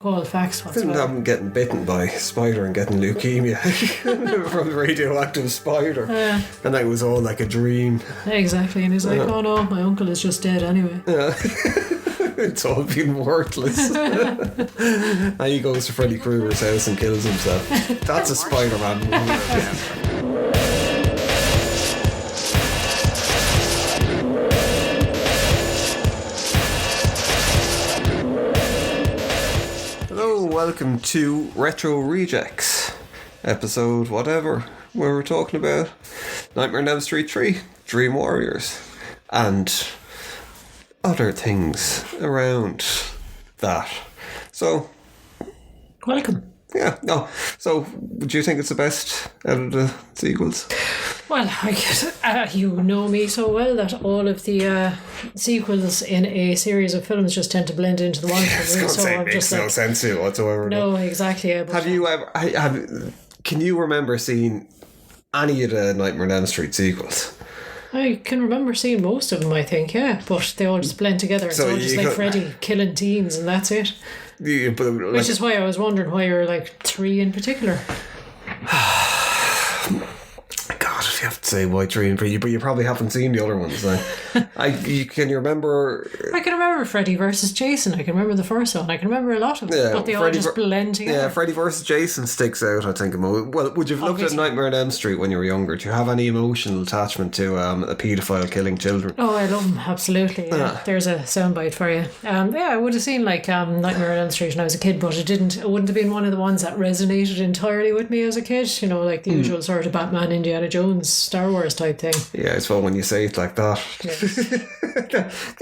recall facts whatsoever. Didn't have him getting bitten by a spider and getting leukemia from the radioactive spider. And that was all like a dream. Exactly. And he's like, oh no, my uncle is just dead anyway. Yeah. It's all been worthless. And he goes to Freddy Krueger's house and kills himself. That's a Spider-Man movie. Hello, welcome to Retro Rejects, episode whatever, where we're talking about Nightmare on Elm Street 3, Dream Warriors, and other things around that. So, Welcome. yeah, no. So, would you think it's the best out of the sequels? Well, you know me so well that all of the sequels in a series of films just tend to blend into the one for me. So It I'm makes just no like, sense to it whatsoever. no, exactly. Yeah, but Have you ever? Can you remember seeing any of the Nightmare on Elm Street sequels? I can remember seeing most of them, I think, yeah. But they all just blend together. It's So all just you like got- Freddy killing teens and that's it. Which is why I was wondering why you're like 3 in particular. God, if you have to say why 3 and 3, but you probably haven't seen the other ones. Can you remember? I can remember Freddy versus Jason. I can remember the first one. I can remember a lot of them. Yeah, but they all Freddy just blend together. Yeah, Freddy vs. Jason sticks out, I think. Well, would you have looked at Obviously. Nightmare on Elm Street when you were younger? Do you have any emotional attachment to a paedophile killing children? Oh, I love them, absolutely. Yeah. There's a soundbite for you. I would have seen like Nightmare on Elm Street when I was a kid, but it wouldn't have been one of the ones that resonated entirely with me as a kid. You know, like the usual sort of Batman, Indiana Jones, Star Wars type thing. Yeah, it's well when you say it like that.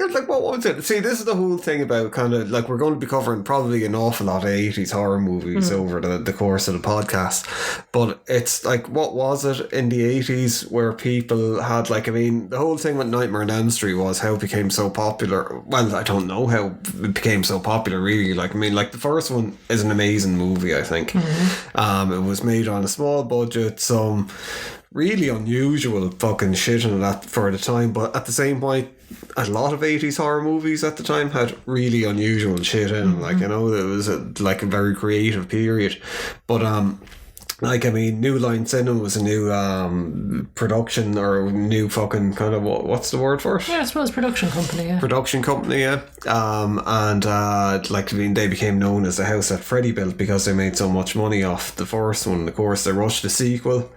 Like, what was it? See, this is the whole thing about kind of like we're going to be covering probably an awful lot of 80s horror movies over the course of the podcast, but it's like, what was it in the 80s where people had like, I mean, the whole thing with Nightmare on Elm Street was how it became so popular. Well, I don't know how it became so popular really. Like, I mean, like the first one is an amazing movie, I think. It was made on a small budget, some really unusual fucking shit in that for the time, but at the same point a lot of 80s horror movies at the time had really unusual shit in them. Like, you know, it was a very creative period, but like, I mean, New Line Cinema was a new production or new fucking kind of what's the word for it? Yeah, I suppose production company, yeah. Production company, yeah. And like, I mean, they became known as the house that Freddy built because they made so much money off the first one. Of course, they rushed the sequel.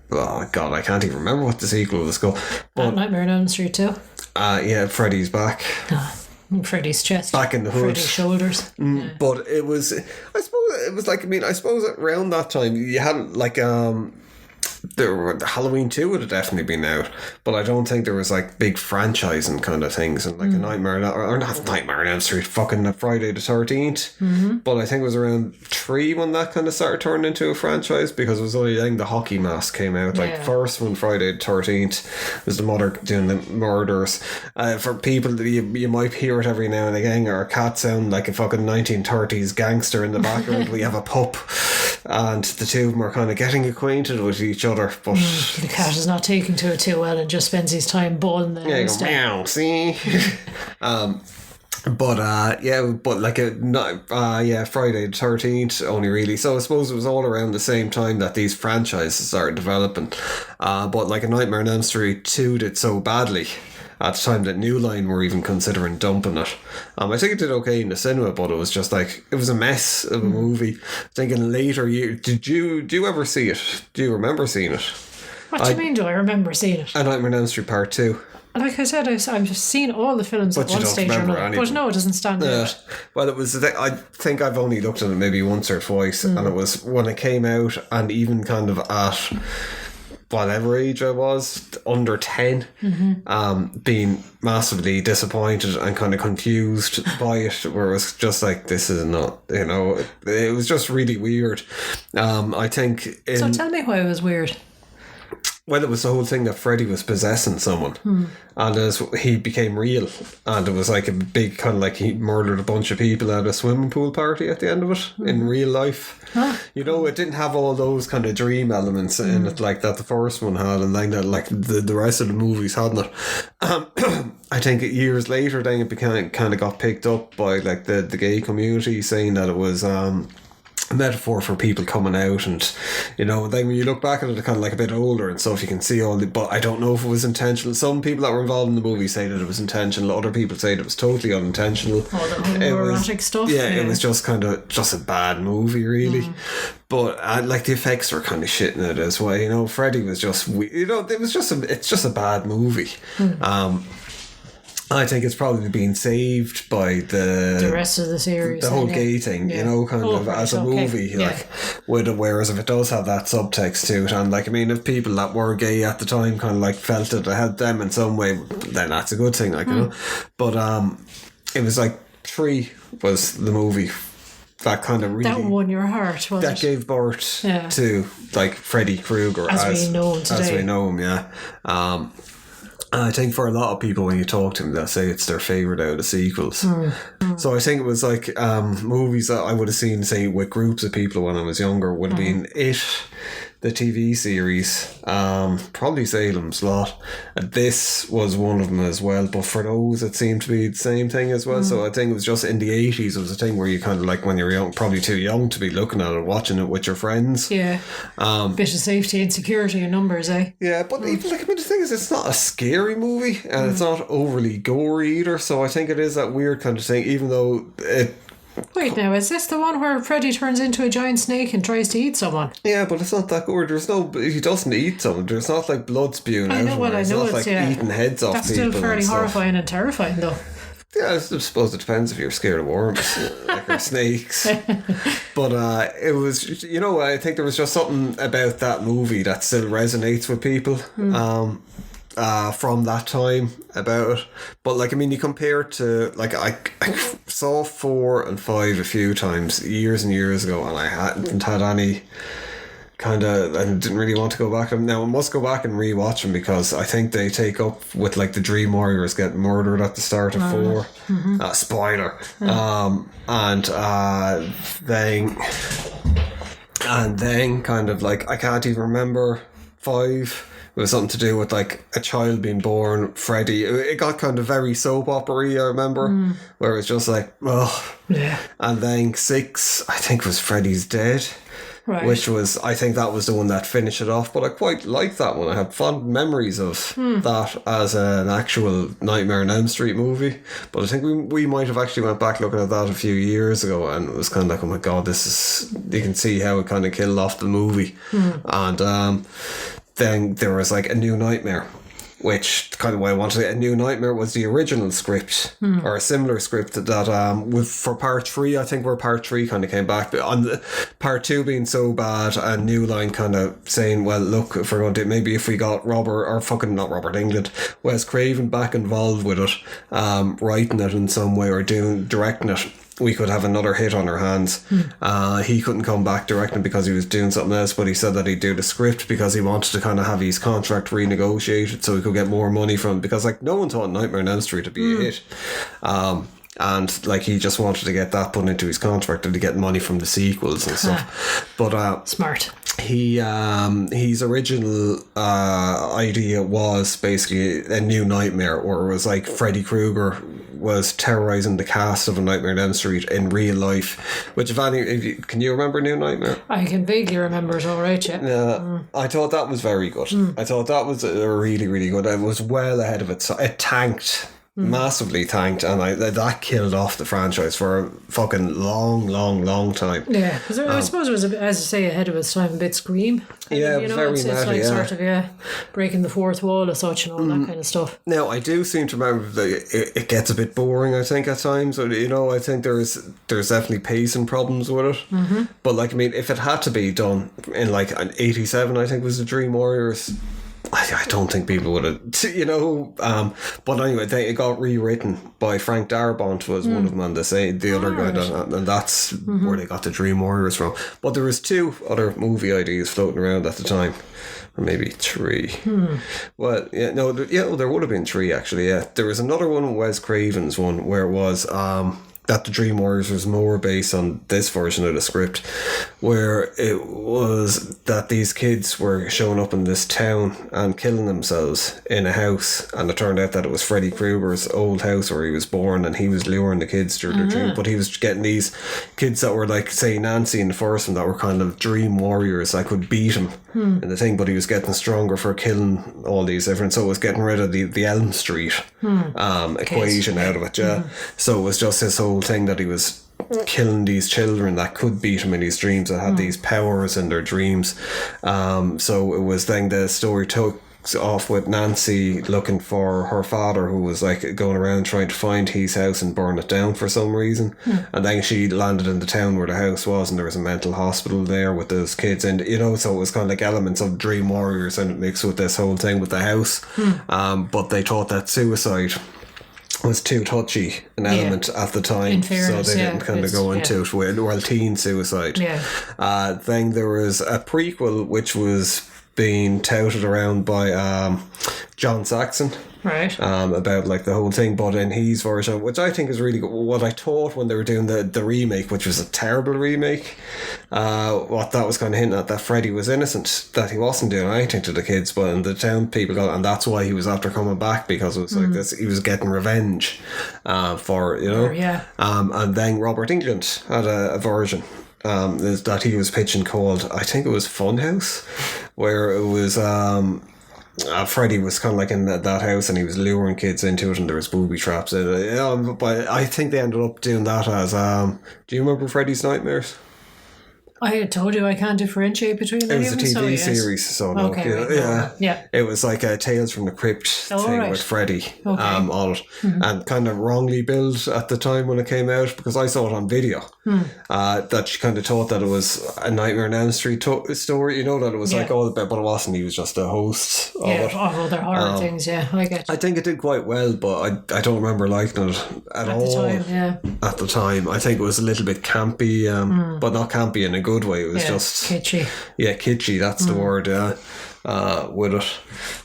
Oh God, I can't even remember what the sequel was called. But Nightmare on Elm Street too. yeah, Freddy's back. Freddy's chest. Back in the hood. Freddy's shoulders. Yeah. But it was, I suppose it was like, I mean, I suppose around that time you hadn't like Halloween 2 would have definitely been out, but I don't think there was like big franchising kind of things, and like a Nightmare or not Nightmare on Elm Street, fucking Friday the 13th. But I think it was around 3 when that kind of started turning into a franchise, because it was only then the hockey mask came out. Like, first one, Friday the 13th, was the mother doing the murders. For people that you might hear it every now and again, or a cat sound like a fucking 1930s gangster in the background. We have a pup, and the two of them are kind of getting acquainted with each other. But the cat is not taking to it too well and just spends his time bawling the yeah, you go, meow, see. But like Friday the 13th only really. So I suppose it was all around the same time that these franchises started developing. But like a Nightmare on Elm Street 2 did so badly at the time that New Line were even considering dumping it. I think it did okay in the cinema, but it was just like, it was a mess of a movie. Thinking later, do you ever see it? Do you remember seeing it? What do you mean, do I remember seeing it? A Nightmare on Elm Street Part 2. Like I said, I've seen all the films at one stage or another. But no, it doesn't stand out. Well, it was, I think I've only looked at it maybe once or twice, and it was when it came out, and even kind of at whatever age I was, under 10, being massively disappointed and kind of confused by it, where it was just like, this is not, you know, it was just really weird. I think So tell me why it was weird. well, it was the whole thing that Freddy was possessing someone, and as he became real, and it was like a big kind of like he murdered a bunch of people at a swimming pool party at the end of it in real life. You know, it didn't have all those kind of dream elements in it like that the first one had, and then that like the rest of the movies hadn't it. I think years later, then it became kind of got picked up by like the gay community, saying that it was a metaphor for people coming out, and you know, then when you look back at it kind of like a bit older and stuff, you can see all the, but I don't know if it was intentional. Some people that were involved in the movie say that it was intentional, other people say that it was totally unintentional. All the homoerotic stuff. Yeah, it was just kind of just a bad movie really. But like the effects were kind of shit in it as well, you know. Freddy was just, you know, it's just a bad movie. I think it's probably been saved by the rest of the series, the whole gay thing, you know, kind of as a movie, like whereas if it does have that subtext to it, and like I mean, if people that were gay at the time kind of like felt it helped them in some way, then that's a good thing, like you know. But it was like 3 was the movie that kind of really, that won your heart, was that it? gave birth to like Freddy Krueger as we know him today. As we know him, yeah. I think for a lot of people, when you talk to them, they'll say it's their favourite out of sequels. So I think it was like movies that I would have seen, say, with groups of people when I was younger, would have been It, the TV series, probably Salem's Lot. This was one of them as well, but for those it seemed to be the same thing as well. So I think it was just in the 80s, it was a thing where you kind of like, when you're young, probably too young to be looking at it, watching it with your friends. Yeah. Bit of safety and security in numbers, eh? Yeah, but even like, I mean, the thing is, it's not a scary movie, and it's not overly gory either, so I think it is that weird kind of thing, even though it... Wait now, is this the one where Freddy turns into a giant snake and tries to eat someone? Yeah, but it's not that gory. There's no... He doesn't eat someone. There's not like blood spewing out. It's not like eating heads off that's people. That's still fairly horrifying and terrifying though. Yeah, I suppose it depends if you're scared of worms like or snakes. But it was, you know, I think there was just something about that movie that still resonates with people. From that time about it. But like, I mean, you compare it to like, I saw 4 and 5 a few times years and years ago, and I hadn't had any kind of, I didn't really want to go back to them. Now I must go back and rewatch them, because I think they take up with like the Dream Warriors getting murdered at the start of 4. Spoiler. And then kind of like, I can't even remember 5. It was something to do with like a child being born, Freddy. It got kind of very soap opera-y, I remember, where it was just like, oh. Yeah. And then 6, I think, was Freddy's Dead. Right. Which was, I think that was the one that finished it off, but I quite liked that one. I have fond memories of that as an actual Nightmare on Elm Street movie, but I think we might have actually went back looking at that a few years ago, and it was kind of like, oh my god, this is, you can see how it kind of killed off the movie. And then there was like A New Nightmare, which kind of why I wanted it. A New Nightmare was the original script, or a similar script that with for part 3, I think, where part 3 kind of came back, but on the part 2 being so bad, and New Line kind of saying, well, look, if we're going to, maybe if we got not Robert Englund, Wes Craven back involved with it, writing it in some way or directing it, we could have another hit on our hands. He couldn't come back directing because he was doing something else, but he said that he'd do the script because he wanted to kind of have his contract renegotiated so he could get more money from, because like no one thought Nightmare on Elm Street to be a hit. And like he just wanted to get that put into his contract and to get money from the sequels and stuff. But smart. His original idea was basically A New Nightmare, where it was like Freddy Krueger was terrorizing the cast of A Nightmare on Elm Street in real life. Which, can you remember New Nightmare? I can vaguely remember it, all right, yeah. I thought that was very good. I thought that was really, really good. It was well ahead of it. So it tanked. Massively tanked, and that killed off the franchise for a fucking long time. Yeah, because I suppose it was, as you say, ahead of its time, a bit Scream. Yeah, it was very meta, it's like sort of breaking the fourth wall as such and all that kind of stuff. Now I do seem to remember that it gets a bit boring, I think, at times. You know, I think there's definitely pacing problems with it. But like, I mean, if it had to be done in like an 87, I think was the Dream Warriors, I I don't think people would have, but anyway, it got rewritten by Frank Darabont was one of them, and the other guy, and that's where they got the Dream Warriors from. But there was 2 other movie ideas floating around at the time, or maybe 3. Well, there would have been 3 actually. Yeah, there was another one, Wes Craven's one, where it was that the Dream Warriors was more based on this version of the script, where it was that these kids were showing up in this town and killing themselves in a house, and it turned out that it was Freddy Krueger's old house where he was born, and he was luring the kids through their dream, but he was getting these kids that were like, say, Nancy in the first one, that were kind of dream warriors that could beat him in the thing, but he was getting stronger for killing all these different, so it was getting rid of the Elm Street equation out of it, so it was just this whole thing that he was killing these children that could beat him in his dreams, that had these powers in their dreams. So it was then the story took off with Nancy looking for her father, who was like going around trying to find his house and burn it down for some reason, and then she landed in the town where the house was, and there was a mental hospital there with those kids, and so it was kind of like elements of Dream Warriors and it mixed with this whole thing with the house. But they thought that suicide was too touchy an element at the time, fairness, so they didn't kind of go into it with, well, teen suicide. Then there was a prequel which was being touted around by John Saxon, right? About like the whole thing, but in his version, which I think is really good, what I thought when they were doing the remake, which was a terrible remake, what that was kind of hinting at, that Freddy was innocent, that he wasn't doing anything to the kids, but in the town people got, and that's why he was after coming back, because it was like this, he was getting revenge for and then Robert Englund had a version that he was pitching called, I think it was Funhouse, where it was Freddy was kind of like in that house, and he was luring kids into it, and there was booby traps in it. But I think they ended up doing that as do you remember Freddy's Nightmares? I had told you I can't differentiate between them. It was a TV series, so no, it was like a Tales from the Crypt thing with Freddy on it, and kind of wrongly billed at the time when it came out, because I saw it on video, that she kind of thought that it was a Nightmare on Elm Street story, that it was like all about, but it wasn't. He was just a host of it. Other horror things, I get. I think it did quite well, but I don't remember liking it at all. At the time, I think it was a little bit campy, but not campy in a good way. It was just kitschy. Kitschy, that's the word, with it.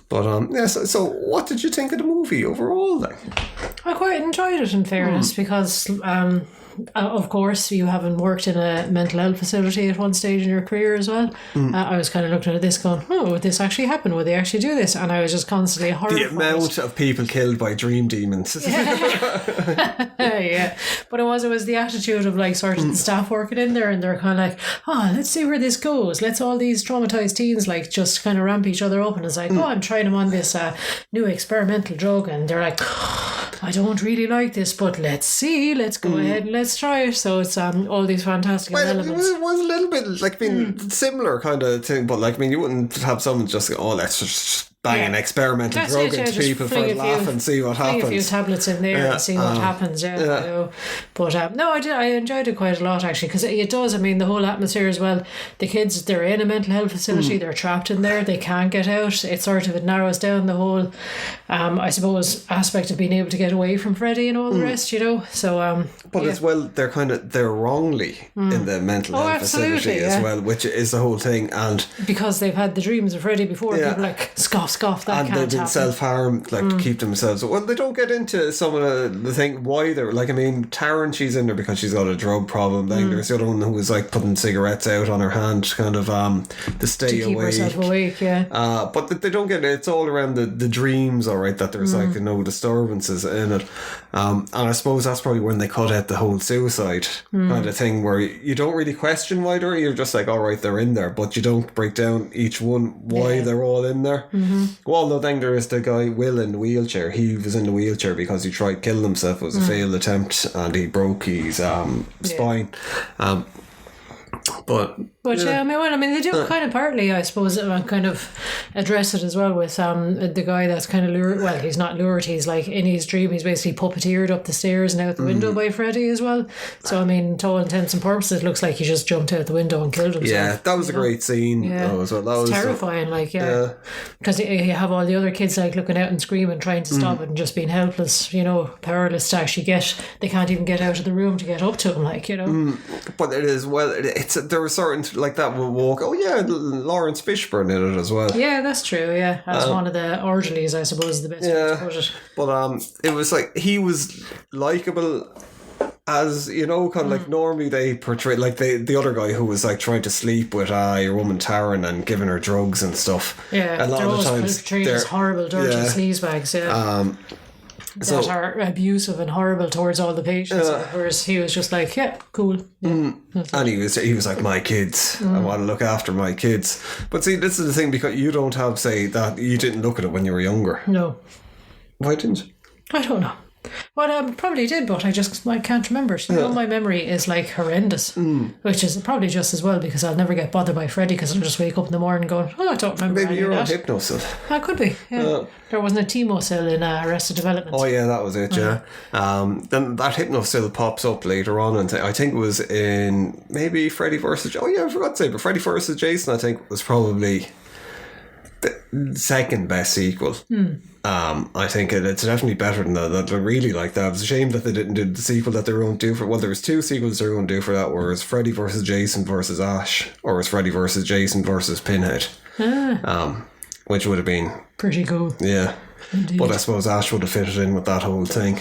But so what did you think of the movie overall then? I quite enjoyed it, in fairness, because of course you haven't worked in a mental health facility at one stage in your career as well. I was kind of looking at this going, would this actually happen? Would they actually do this? And I was just constantly horrified. The amount of people killed by dream demons. But it was the attitude of like sort of the staff working in there, and they're kind of like, let's see where this goes. Let's all these traumatized teens like just kind of ramp each other up, and it's like, I'm trying them on this new experimental drug, and they're like, I don't really like this, but let's see, let's go ahead and let's try it. So it's all these fantastic elements. It was a little bit like similar kind of thing, but like you wouldn't have someone just go, let's just bang an experimental drug into people for a laugh and see what happens. A few tablets in there and see what happens. But no, I enjoyed it quite a lot actually, because it does. I mean, the whole atmosphere as well. The kids, they're in a mental health facility. They're trapped in there. They can't get out. It narrows down the whole, I suppose, aspect of being able to get away from Freddy and all the rest. So, but as well, they're wrongly in the mental health facility as well, which is the whole thing, and because they've had the dreams of Freddy before, people are like scoff, that and can't they've been self-harm, like to keep themselves. Well, they don't get into some of the thing why they're like. I mean, Taryn, she's in there because she's got a drug problem. Then there's the other one who was like putting cigarettes out on her hand, kind of to stay to keep herself awake. But they don't get it. It's all around the dreams, all right. That there's like no disturbances in it, and I suppose that's probably when they cut out the whole suicide kind of thing, where you don't really question why they're. You're just like, all right, they're in there, but you don't break down each one why they're all in there. Well, no, then there is the guy Will in the wheelchair. He was in the wheelchair because he tried killing himself. It was a failed attempt, and he broke his spine. But yeah, I mean, they do kind of partly, I suppose, kind of address it as well with the guy that's kind of lured. Well, he's not lured. He's like in his dream. He's basically puppeteered up the stairs and out the window by Freddy as well. So I mean, to all intents and purposes, it looks like he just jumped out the window and killed himself. Yeah, that was a great scene. Yeah, though, as well. That was terrifying. Because you have all the other kids like looking out and screaming, trying to stop it, and just being helpless. Powerless to actually get. They can't even get out of the room to get up to him. But it is there were certain like that will walk. Oh yeah, Lawrence Fishburne in it as well. Yeah, that's true. Yeah, as one of the orderlies, I suppose, is the best way to put it. But it was like he was likable. As kind of like normally they portray like the other guy who was like trying to sleep with your woman Taryn and giving her drugs and stuff. Yeah, a lot of the times portrayed as horrible, dirty sleazebags. Yeah. That are abusive and horrible towards all the patients, whereas he was just like, yeah, cool. Yeah. And he was like, my kids, I want to look after my kids. But see, this is the thing, because you don't have, say, that you didn't look at it when you were younger. No. Why didn't you? I don't know. Well, probably did, but I can't remember. My memory is like horrendous, which is probably just as well, because I'll never get bothered by Freddy, because I'll just wake up in the morning going, I don't remember. Maybe you're on Hypnosil. That could be, yeah. There wasn't a Timo-cell in Arrested Development. Oh yeah, that was it, yeah. Then that Hypnosil pops up later on, and I think it was in maybe Freddy vs. Oh yeah, I forgot to say, but Freddy vs. Jason, I think, was probably the second best sequel. I think it's definitely better than that. I really like that. It was a shame that they didn't do the sequel that they were going to do for. Well, there was 2 sequels they were going to do for that. Whereas Freddy vs. Jason versus Ash, or was Freddy vs. Jason versus Pinhead, which would have been pretty cool. Yeah, indeed. But I suppose Ash would have fitted in with that whole thing,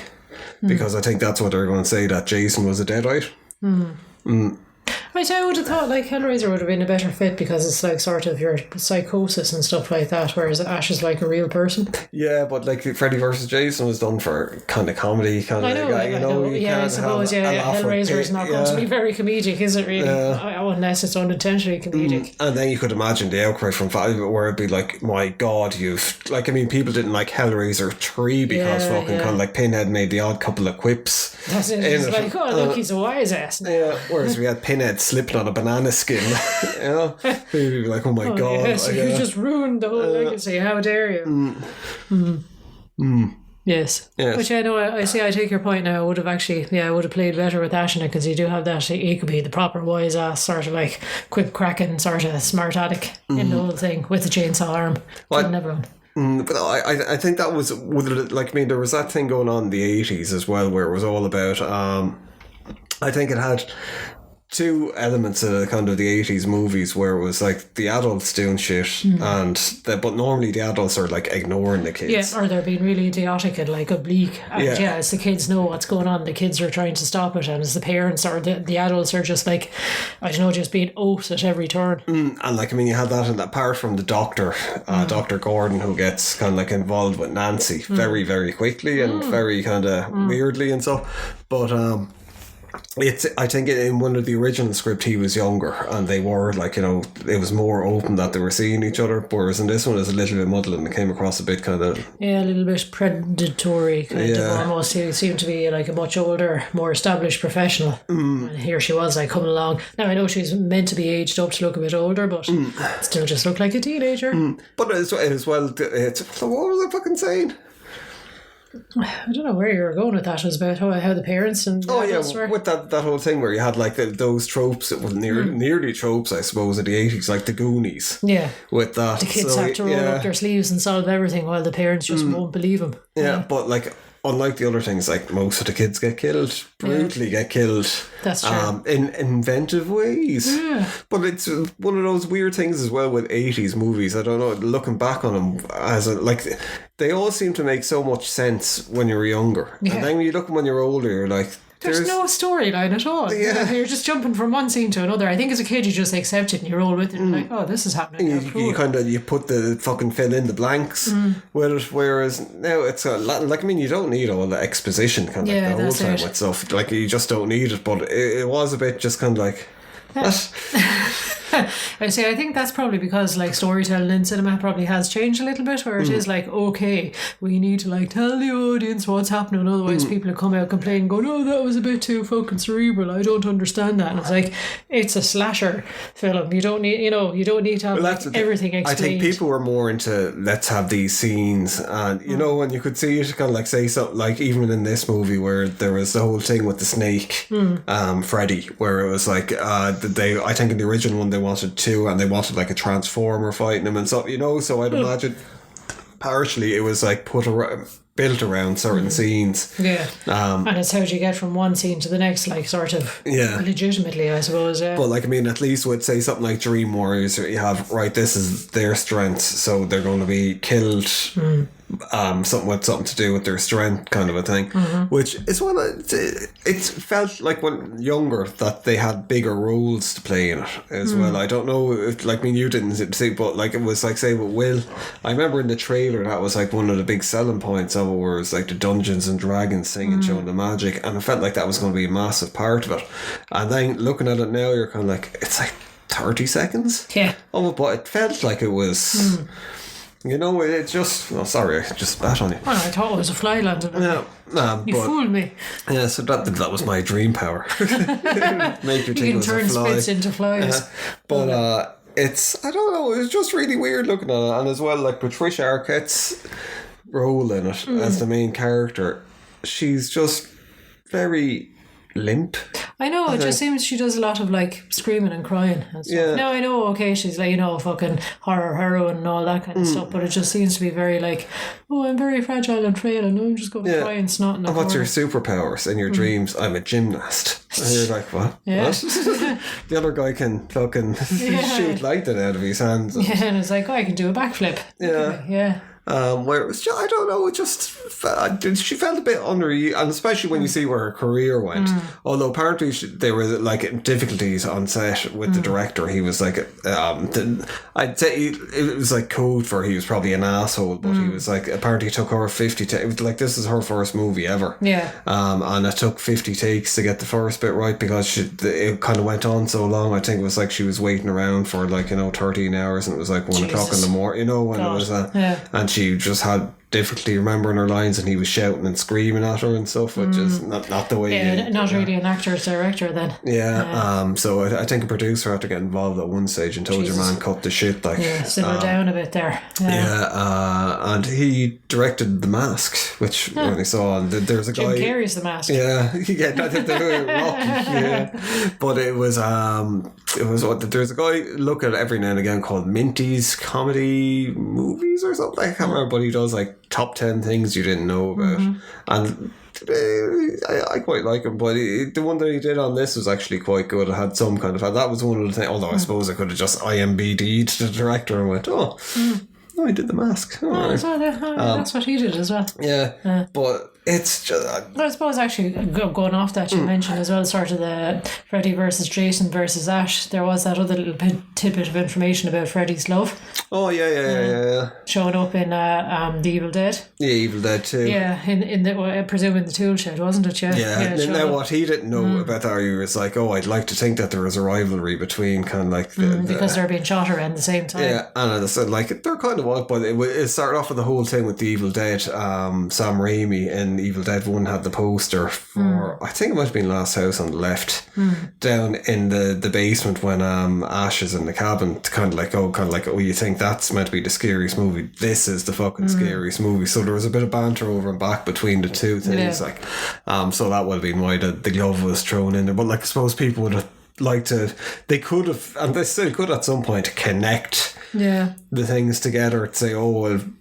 because I think that's what they're going to say, that Jason was a Deadite. Right, I would have thought like Hellraiser would have been a better fit, because it's like sort of your psychosis and stuff like that, whereas Ash is like a real person. Yeah, but like Freddy vs. Jason was done for kind of comedy, kind of I know. Yeah, I suppose. Hellraiser is not going to be very comedic, is it really? Unless it's unintentionally comedic. And then you could imagine the outcry from where it'd be like, my God, people didn't like Hellraiser 3 because kind of like Pinhead made the odd couple of quips. That's it. It's like, look, he's a wise ass. Yeah, whereas we had Pinhead slipping on a banana skin. People would be like, oh my God. Yes, you just ruined the whole legacy. How dare you? Yes. But yeah, no, I see, I take your point now. I would have played better with Ash in it, because you do have that. He could be the proper wise ass, sort of like quip cracking, sort of smart aleck in the whole thing with the chainsaw arm. Killing everyone. But I think that was, there was that thing going on in the 80s as well, where it was all about, I think it had 2 elements of kind of the 80s movies, where it was like the adults doing shit, but normally the adults are like ignoring the kids. Yeah, or they're being really idiotic and like oblique. And as the kids know what's going on, the kids are trying to stop it, and as the parents or the adults are just like, I don't know, just being oaths at every turn. And like, you had that, and apart from the doctor, Dr. Gordon, who gets kind of like involved with Nancy very, very quickly and very kind of weirdly and stuff. But I think in one of the original script he was younger, and they were like, it was more open that they were seeing each other, whereas in this one it's a little bit muddling. It came across a bit kind of a little bit predatory kind of almost. He seemed to be like a much older, more established professional, and here she was like coming along. Now I know she's meant to be aged up to look a bit older, but still just looked like a teenager. But as well, what was I fucking saying? I don't know where you were going with that. It was about how the parents and were. With that whole thing where you had like those tropes that were nearly tropes, I suppose, of the 80s, like the Goonies. Yeah, with that, the kids have to roll up their sleeves and solve everything, while the parents just won't believe them. Yeah, but like, unlike the other things, like most of the kids get killed, brutally get killed. That's true. In inventive ways. Yeah. But it's one of those weird things as well with 80s movies. I don't know, looking back on them, they all seem to make so much sense when you were younger. Yeah. And then when you look when you're older, you're like, There's no storyline at all. Yeah. You're just jumping from one scene to another. I think as a kid you just accept it and you roll with it and you're like, oh, this is happening. You put the fucking fill in the blanks with it, whereas now it's you don't need all the exposition kind of the whole time with stuff. Like, you just don't need it, but it was a bit just kind of like... I say, I think that's probably because like storytelling in cinema probably has changed a little bit, where it is like, okay, we need to like tell the audience what's happening, otherwise people will come out complaining, going, oh, that was a bit too fucking cerebral, I don't understand that. And it's like, it's a slasher film. You don't need, you don't need to have everything explained. I think people were more into, let's have these scenes, and when you could see it, kind of like say something like, even in this movie where there was the whole thing with the snake, Freddy, where it was like, I think in the original one they wanted two, and they wanted like a transformer fighting him and stuff, so I'd imagine partially it was like built around certain scenes. Yeah. And it's how do you get from one scene to the next, like sort of legitimately, I suppose. Yeah. But like, I mean, at least with say something like Dream Warriors, you have, right, this is their strength, so they're going to be killed. Something to do with their strength, kind of a thing, which is one. It felt like when younger that they had bigger roles to play in it as well. I don't know if, like, I mean, you didn't see, but like it was like, say with Will, I remember in the trailer that was like one of the big selling points of it, where it was like the Dungeons and Dragons thing and showing the magic, and it felt like that was going to be a massive part of it. And then looking at it now, you're kind of like, it's like 30 seconds. Yeah. Oh, but it felt like it was. It just... Oh, sorry, I just spat on you. Well, I thought it was a fly landing. Yeah, you fooled me. Yeah, so that was my dream power. Make your you can turn spits into flies. But it's... I don't know, it was just really weird looking at it. And as well, like Patricia Arquette's role in it as the main character, she's just very limp. I know, it just seems she does a lot of like screaming and crying and stuff. Yeah. Now I know, okay, she's like, fucking horror heroine and all that kind of stuff, but it just seems to be very like, oh, I'm very fragile and frail and I'm just going to cry and snot. And what's your superpowers in your dreams? I'm a gymnast. And you're like, what? Yeah. What? The other guy can fucking shoot lightning out of his hands. Yeah, and it's like, oh, I can do a backflip. Yeah. Yeah. Where it was just, I don't know, it just she felt a bit under, and especially when you see where her career went. Although apparently there were like difficulties on set with the director. He was like, I'd say it was like code for he was probably an asshole, but he was like, apparently it took her 50 takes. It was like, this is her first movie ever. Yeah. And it took 50 takes to get the first bit right, because it kind of went on so long. I think it was like she was waiting around for like 13 hours, and it was like 1 o'clock in the morning. When it was and she just had difficulty remembering her lines, and he was shouting and screaming at her and stuff, which is not the way. Yeah, not really an actor's director then. Yeah. So I think a producer had to get involved at one stage and told your man cut the shit, like simmer down a bit there. And he directed The Mask, which when I saw, and there's a guy. Jim Carrey's The Mask. Yeah, I think they were rocky. Yeah, but it was what there's a guy look at every now and again called Minty's Comedy Movies or something. I can't remember, but he does like top 10 things you didn't know about, and I quite like him, but the one that he did on this was actually quite good. It had some kind of, that was one of the things, although I suppose I could have just IMDb'd the director and went, I did The Mask. That's what he did as well. Yeah. But it's just... I suppose actually going off that, you mentioned as well sort of the Freddy versus Jason versus Ash, there was that other little tidbit of information about Freddy's love. Oh yeah. Showing up in The Evil Dead. Yeah, Evil Dead 2. Yeah, in the, I presume in the tool shed, wasn't it? Yeah. Now what he didn't know about that, he was like, I'd like to think that there was a rivalry between kind of like because they're being shot around the same time. Yeah, and I said like they're kind of what, but it started off with the whole thing with the Evil Dead. Sam Raimi in Evil Dead 1 had the poster for I think it might have been Last House on the Left down in the basement when Ash is in the cabin, kind of like you think that's meant to be the scariest movie, this is the fucking scariest movie. So there was a bit of banter over and back between the two things, like so that would have been why the glove was thrown in there. But like I suppose people would have liked to, they could have, and they still could at some point, connect the things together to say,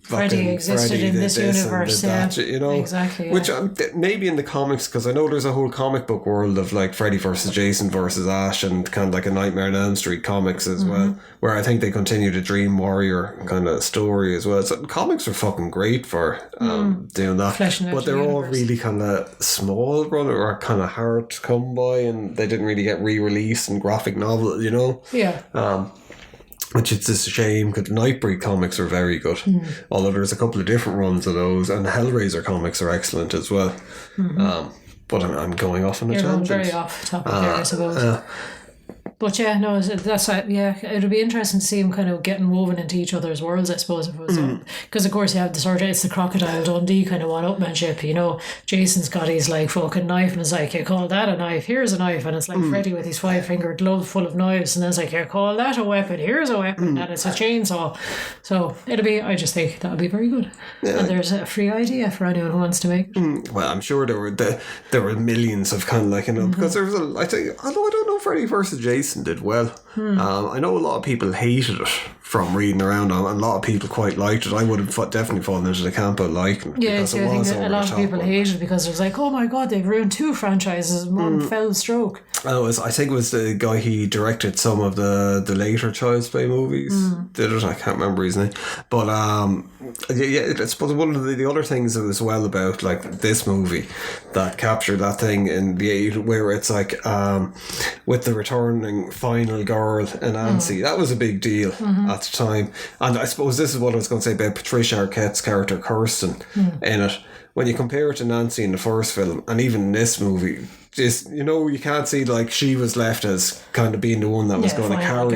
Freddy existed in this universe, that, exactly, which maybe in the comics, because I know there's a whole comic book world of like Freddy versus Jason versus Ash, and kind of like a Nightmare on Elm Street comics as well, where I think they continue the Dream Warrior kind of story as well. So comics are fucking great for doing that, but they're all really kind of small run or kind of hard to come by, and they didn't really get re-released in graphic novel, which it's just a shame, because Nightbreed comics are very good, although there's a couple of different runs of those, and the Hellraiser comics are excellent as well. But I'm going off on a tangent. You're very off topic there, I suppose. But yeah, no, that's yeah. It'll be interesting to see him kind of getting woven into each other's worlds, I suppose. Because of course you have the sort of, it's the Crocodile Dundee kind of one-upmanship. You know, Jason's got his like fucking knife, and it's like, you call that a knife? Here's a knife, and it's like Freddy with his 5-finger glove full of knives, and then it's like, you call that a weapon? Here's a weapon, and it's a chainsaw. So it'll be. I just think that'll be very good. Yeah. And there's a free idea for anyone who wants to make it. Well, I'm sure there were millions of kind of like, you know, because there was I think, although I don't know, Freddy versus Jason did well. I know a lot of people hated it from reading around on, and a lot of people quite liked it. I would have definitely fallen into the camp of liking it. Yeah, so I think a lot of people hated it because it was like, oh my god, they've ruined 2 franchises in one fell stroke. I think it was the guy, he directed some of the later Child's Play movies. Did it? I can't remember his name. But yeah, I suppose one of the other things as well about like this movie that captured that thing in the 80s, where it's like with the returning final girl and Nancy, that was a big deal at the time. And I suppose this is what I was going to say about Patricia Arquette's character Kirsten in it. When you compare it to Nancy in the first film, and even in this movie, just, you know, you can't see like she was left as kind of being the one that was going to carry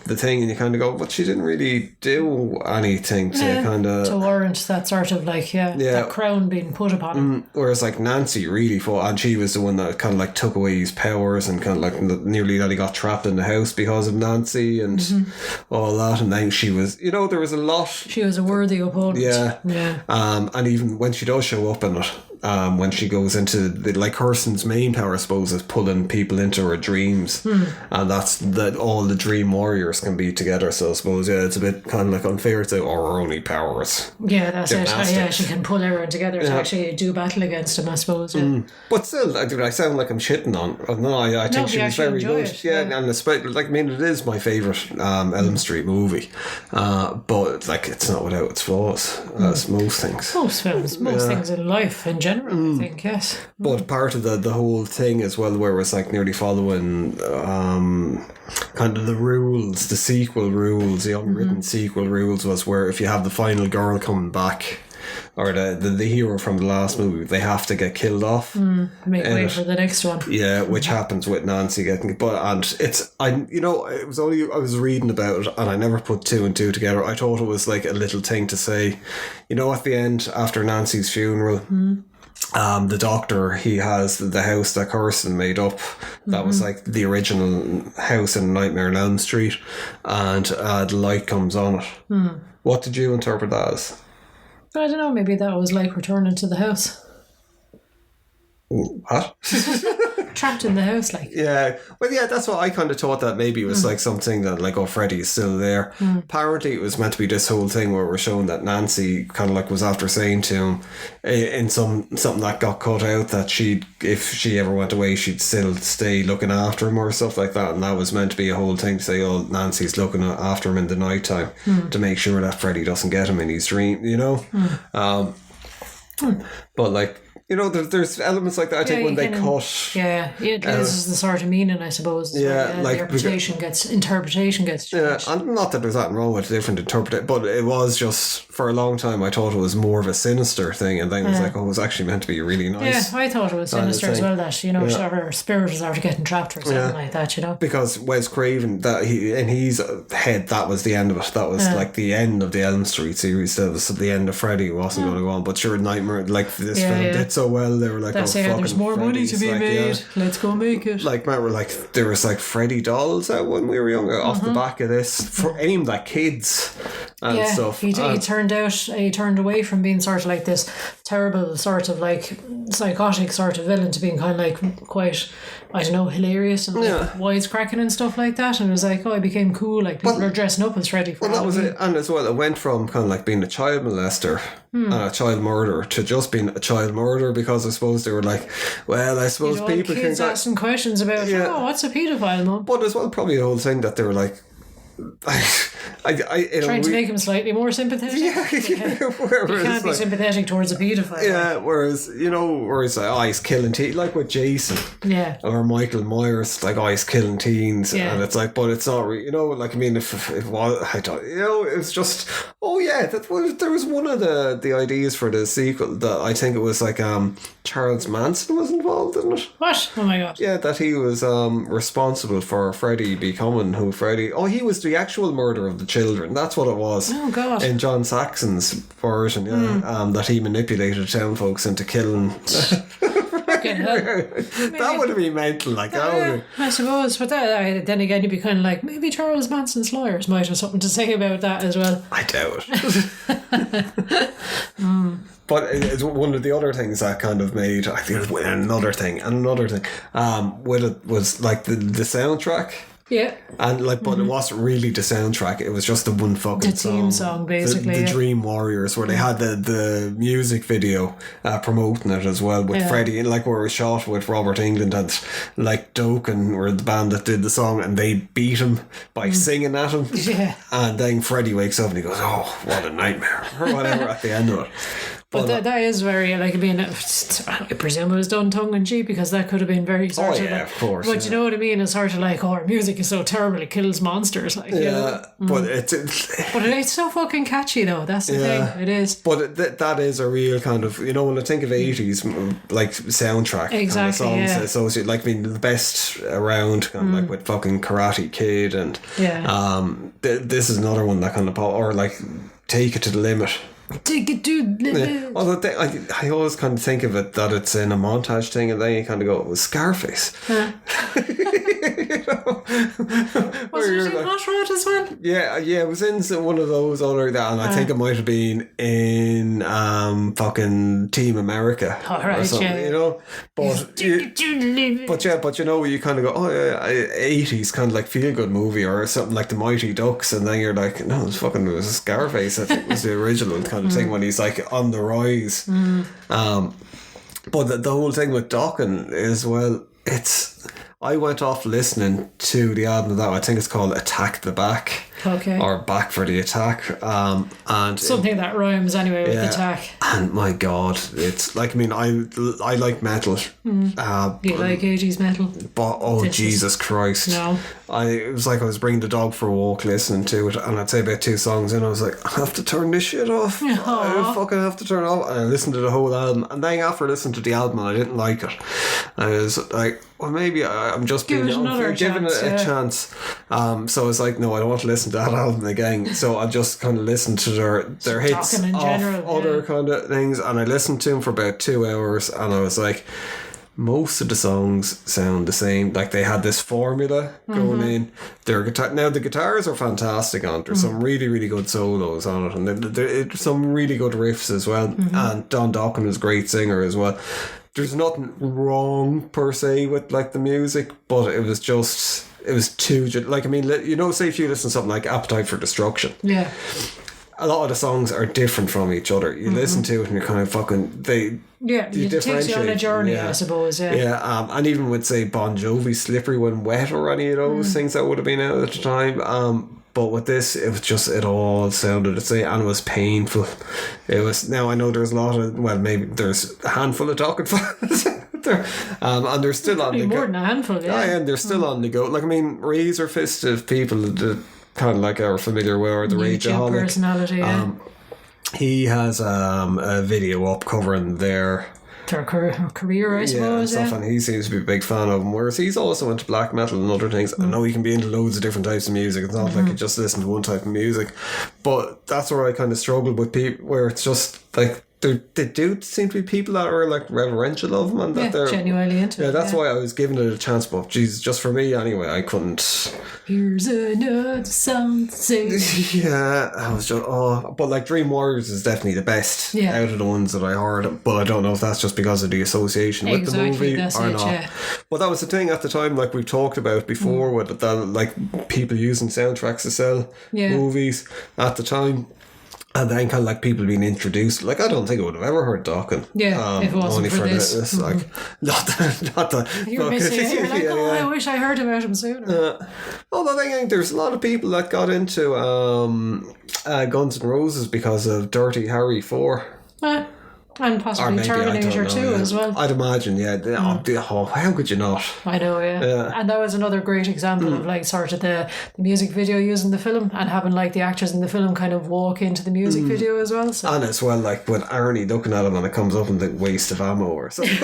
the thing, and you kind of go, but she didn't really do anything to kind of to warrant that sort of like that crown being put upon him. Whereas like Nancy really fought, and she was the one that kind of like took away his powers, and kind of like nearly that he got trapped in the house because of Nancy and all that. And then she was, you know, there was a lot. She was a worthy opponent. And even when she does show up in it, when she goes into like Kirsten's main power, I suppose, is pulling people into her dreams, and that's that all the dream warriors can be together. So I suppose it's a bit kind of like unfair to our only powers. Yeah, that's it. Yeah, she can pull everyone together to actually do battle against him, I suppose. But still, I sound like I'm shitting on. No, I think she was very good. And especially, like, I mean, it is my favourite Elm Street movie, but like it's not without its flaws, as most things. Most films, most things in life in general. I think, yes. But part of the whole thing as well, where it's like nearly following kind of the rules, the sequel rules, the unwritten sequel rules, was where if you have the final girl coming back, or the hero from the last movie, they have to get killed off. Make way for the next one. Yeah, which happens with Nancy getting. And it's, it was only, I was reading about it and I never put 2 and 2 together. I thought it was like a little thing to say, you know, at the end, after Nancy's funeral, the doctor, he has the house that Kirsten made up. That was like the original house in Nightmare on Elm Street, and the light comes on it. What did you interpret that as? I don't know, maybe that was like returning to the house. What? Trapped in the house, like. Yeah. Well, yeah, that's what I kind of thought, that maybe it was like something that, like, oh, Freddy's still there. Apparently it was meant to be this whole thing where we're showing that Nancy kind of like was after saying to him in something that got cut out, that if she ever went away, she'd still stay looking after him or stuff like that. And that was meant to be a whole thing to say, oh, Nancy's looking after him in the night time to make sure that Freddy doesn't get him in his dream, you know? But like, you know, there's elements like that. I think when they cut... Yeah, it loses the sort of meaning, I suppose. Yeah, like... Interpretation gets changed. Yeah, and not that there's nothing wrong with different interpretation, but it was just, for a long time, I thought it was more of a sinister thing, and then it was like, oh, it was actually meant to be really nice. Yeah, I thought it was sinister as well, that, you know, her spirit was after getting trapped or something like that, you know. Because Wes Craven, in his head, that was the end of it. That was like the end of the Elm Street series. That was the end of Freddy. It wasn't going to go on. But sure, Nightmare, like this film did so well, they were like, that's it, there's more money to be made, let's go make it. Like, remember, like, there was like Freddy dolls out when we were younger off the back of this, aimed at kids and stuff. He turned away from being sort of like this terrible sort of like psychotic sort of villain to being kind of like quite, I don't know, hilarious and like wisecracking and stuff like that, and it was like, oh, I became cool, like people are dressing up as Freddy for that was it. And as well, it went from kind of like being a child molester and a child murderer to just being a child murderer, because I suppose they were like, well, I suppose people kids can asking questions about what's a paedophile, mum? But as well, probably the whole thing that they were like, Trying to make him slightly more sympathetic. Yeah. Whereas, you can't be sympathetic towards a paedophile. Yeah, whereas he's killing teens, like with Jason. Yeah. Or Michael Myers, like, he's killing teens. Yeah. And it's like, but it's not, like, I mean, if it was, I don't, it's just, there was one of the ideas for the sequel that I think it was like, Charles Manson was involved in it. What? Oh my God. Yeah, that he was responsible for Freddy becoming who Freddy... Oh, he was the actual murderer of the children. That's what it was. Oh, God. In John Saxon's version, that he manipulated town folks into killing... That would have been mental, like that. I suppose, but then again, you'd be kind of like, maybe Charles Manson's lawyers might have something to say about that as well. I doubt it. But it's one of the other things that kind of made, I think, another thing with it was like the soundtrack. Yeah. And like, but it wasn't really the soundtrack. It was just the one fucking song. The theme song, basically. The Dream Warriors, where they had the music video promoting it as well with Freddie, and like where it was shot with Robert England and like Dokken were the band that did the song, and they beat him by singing at him. Yeah. And then Freddie wakes up and he goes, "Oh, what a nightmare," or whatever at the end of it. But that is very, like, I mean, I presume it was done tongue in cheek, because that could have been very sort of like, of course. But you know what I mean? It's sort of like, our music is so terrible, it kills monsters. Like, but it's so fucking catchy, though. That's the thing. It is. But that is a real kind of, when I think of 80s, like, soundtrack exactly, kind of songs associated, like, I mean, the best around, kind of like with fucking Karate Kid, and this is another one that kind of, or like, Take It to the Limit. Take it to the limit. Although I always kind of think of it that it's in a montage thing, and then you kind of go, it was Scarface. Was it in Hot Rod as well? Yeah, it was in one of those other, and I think it might have been in fucking Team America or something, But you kind of go, oh yeah, 80s kind of like feel good movie or something like The Mighty Ducks, and then you're like, no, it was Scarface. I think it was the original kind of thing when he's like on the rise. But the whole thing with Dokken is, well, I went off listening to the album that I think it's called Attack the Back. Okay. Or Back for the Attack. And something that rhymes anyway with attack. And my God, it's like, I mean, I like metal. You like 80s metal? But Jesus Christ. No. It was like I was bringing the dog for a walk listening to it, and I'd say about 2 songs in, I was like, I have to turn this shit off. Aww. I fucking have to turn it off. And I listened to the whole album, and then after listening to the album, I didn't like it. I was like, well, maybe I'm just giving it a chance. So I was like, no, I don't want to listen to that album again. So I just kind of listened to their hits in general, other kind of things, and I listened to them for about 2 hours, and I was like, most of the songs sound the same. Like, they had this formula going in. Now the guitars are fantastic on it. There's some really, really good solos on it, and there's some really good riffs as well. And Don Dokken is a great singer as well. There's nothing wrong per se with like the music, but it was too, like, I mean, say if you listen to something like Appetite for Destruction, a lot of the songs are different from each other. You listen to it and you're kind of fucking, it takes you on a journey, I suppose. And even with, say, Bon Jovi, Slippery When Wet, or any of those things that would have been out at the time. But with this, it was just, it all sounded the same, and it was painful. It was, now I know there's a lot of, well, maybe there's a handful of Dokken fans there, and they're still on the go. More than a handful, and they're still on the go. Like, I mean, razor fisted people that kind of like are familiar with, or the Rageaholic personality. He has a video up covering their career, I suppose. Stuff, and he seems to be a big fan of them. Whereas he's also into black metal and other things. I know he can be into loads of different types of music. It's not like you just listen to one type of music. But that's where I kind of struggled with people, where it's just like, they do seem to be people that are like reverential of him, and that they're genuinely into it. Yeah, that's why I was giving it a chance. But Jesus, just for me anyway, I couldn't. Here's another song to sing. I was just but like Dream Warriors is definitely the best out of the ones that I heard. But I don't know if that's just because of the association with the movie or not. Yeah. But that was the thing at the time, like we've talked about before, with that, like people using soundtracks to sell movies at the time. And then kind of like people being introduced. Like, I don't think I would have ever heard Dawkins. Yeah, if it wasn't only for this. Like, not that. You're missing it. You're like, I wish I heard about him sooner. Although I think there's a lot of people that got into Guns N' Roses because of Dirty Harry 4. And possibly Terminator 2 as well. I'd imagine, how could you not? I know, yeah. And that was another great example of like sort of the music video using the film and having like the actors in the film kind of walk into the music video as well. So. And as well, like when Arnie looking at him and it comes up in the waste of ammo or something.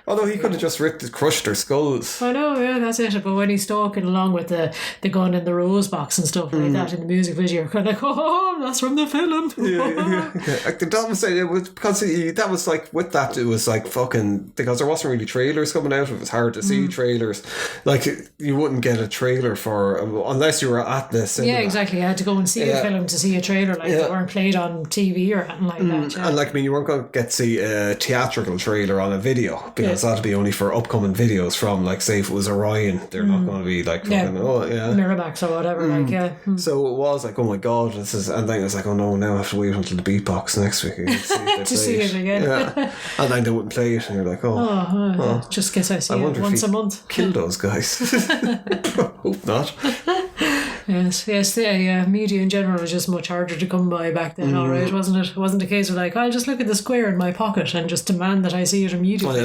Although he could have just crushed their skulls. I know, yeah, that's it. But when he's talking along with the gun in the rose box and stuff like that in the music video, you're kind of like, oh, that's from the film. That was it was because that was like with that it was like fucking because there wasn't really trailers coming out. It was hard to see trailers. Like you wouldn't get a trailer for unless you were at the cinema. Yeah, exactly. You had to go and see a film to see a trailer. Like they weren't played on TV or anything like that. Yeah. And like you weren't going to get to see a theatrical trailer on a video because that'd be only for upcoming videos from like say if it was Orion, they're not going to be like fucking Miramax or whatever. So it was like, oh my god, this is, and then it was like, oh no, now I have to wait until the beatbox next week to see it again. And then they wouldn't play it, and you're like, just guess I see it once a month. Kill those guys. Hope not. Yes, the media in general was just much harder to come by back then, alright, wasn't it? It wasn't a case of like, I'll just look at the square in my pocket and just demand that I see it immediately.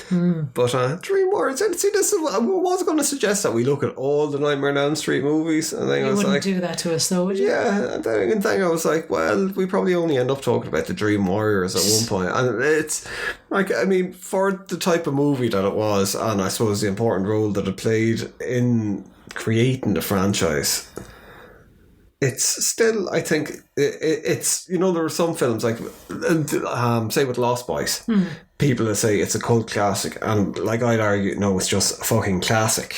But Dream Warriors, see, this is I was going to suggest that we look at all the Nightmare on Elm Street movies, and then I was wouldn't like, do that to us though, would you? Yeah, and then I was like, well, we probably only end up talking about the Dream Warriors at one point, and it's like, I mean, for the type of movie that it was, and I suppose the important role that it played in creating the franchise, it's still, I think, it's, you know, there are some films like, say with Lost Boys, people that say it's a cult classic, and like I'd argue, no, it's just a fucking classic,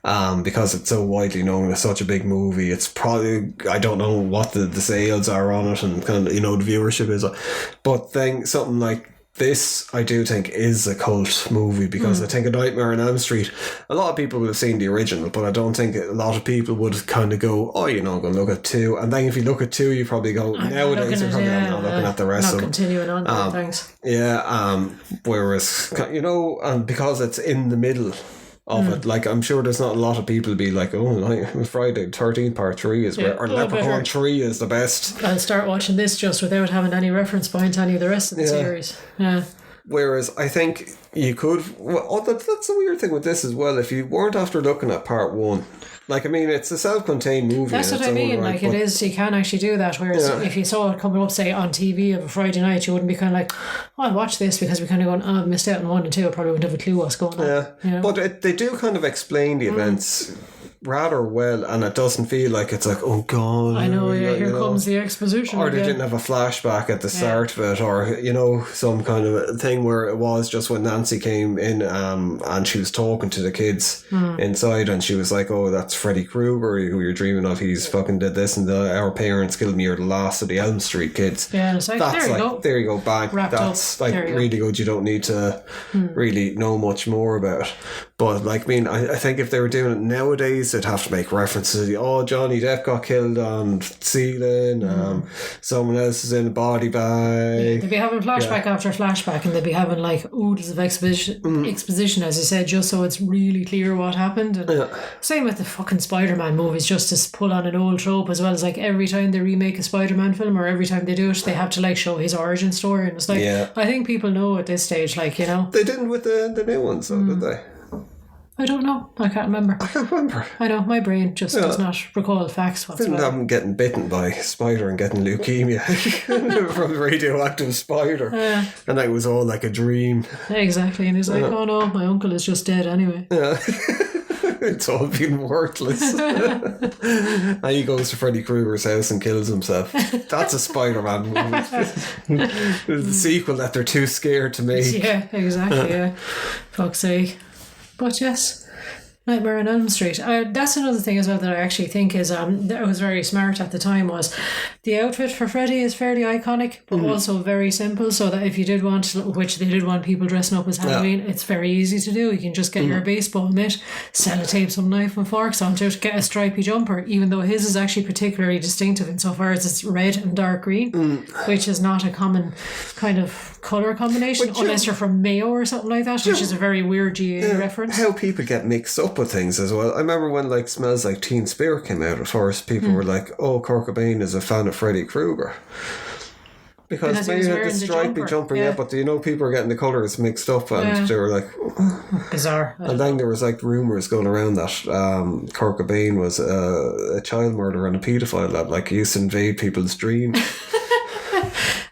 because it's so widely known, it's such a big movie. It's probably, I don't know what the sales are on it and kind of, you know, the viewership is, but then something like this, I do think, is a cult movie because I think A Nightmare on Elm Street, a lot of people would have seen the original, but I don't think a lot of people would kind of go, oh, you know, I'm going to look at 2. And then if you look at 2, you probably go, nowadays you're probably not looking at the rest of them. Not continuing on, thanks. Yeah, whereas, you know, and because it's in the middle of it, like I'm sure there's not a lot of people be like, oh, like Friday 13th part 3 is where, or Leprechaun 3 is the best. I'll start watching this just without having any reference point to any of the rest of the series. Whereas I think you could, that's the weird thing with this as well, if you weren't after looking at part 1, like, I mean, it's a self-contained movie. That's what I mean. Right, like, it is, you can actually do that. Whereas if you saw it coming up, say, on TV of a Friday night, you wouldn't be kind of like, oh, I'll watch this because we're kind of going, oh, I've missed out on 1 and 2. I probably wouldn't have a clue what's going on. Yeah. You know? But they do kind of explain the events rather well, and it doesn't feel like it's like, oh god, I know, here comes the exposition, or they didn't have a flashback at the start of it, or you know, some kind of a thing where it was just when Nancy came in and she was talking to the kids inside, and she was like, oh, that's Freddy Krueger who you're dreaming of, he's fucking did this, and our parents killed me, or the last of the Elm Street kids. It's like, that's there you go, bang. Wrapped that's up. Like really good. You don't need to really know much more about it. But like, I mean, I think if they were doing it nowadays, they'd have to make references to, oh, Johnny Depp got killed on ceiling, someone else is in a body bag. They'd be having flashback after flashback, and they'd be having like oodles of exposition, as you said, just so it's really clear what happened. And same with the fucking Spider-Man movies, just to pull on an old trope as well. As like every time they remake a Spider-Man film, or every time they do it, they have to like show his origin story, and it's like, I think people know at this stage, like, you know. They didn't with the new ones, though, did they? I don't know. I can't remember. I know, my brain just does not recall facts whatsoever. Didn't have him getting bitten by a spider and getting leukemia from a radioactive spider. And that was all like a dream. Exactly. And he's like, oh no, my uncle is just dead anyway. It's all been worthless. And he goes to Freddy Krueger's house and kills himself. That's a Spider-Man movie. The sequel that they're too scared to make. Yeah, exactly, Fuck's sake. But yes, Nightmare on Elm Street. That's another thing as well that I actually think is that was very smart at the time, was the outfit for Freddy is fairly iconic, but also very simple, so that if you did want, which they did want people dressing up as Halloween, it's very easy to do. You can just get your baseball mitt, sellotape some knife and forks onto it, get a stripy jumper, even though his is actually particularly distinctive insofar as it's red and dark green, which is not a common kind of colour combination, unless you're from Mayo or something like that, which is a very weird GA reference. How people get mixed up with things as well. I remember when like Smells Like Teen Spirit came out at first, people were like, oh, Kurt Cobain is a fan of Freddy Krueger. Because maybe had the stripy jumper, but you know, people are getting the colours mixed up, and they were like, bizarre. And then there was like rumours going around that Kurt Cobain was a child murderer and a paedophile that like used to invade people's dreams.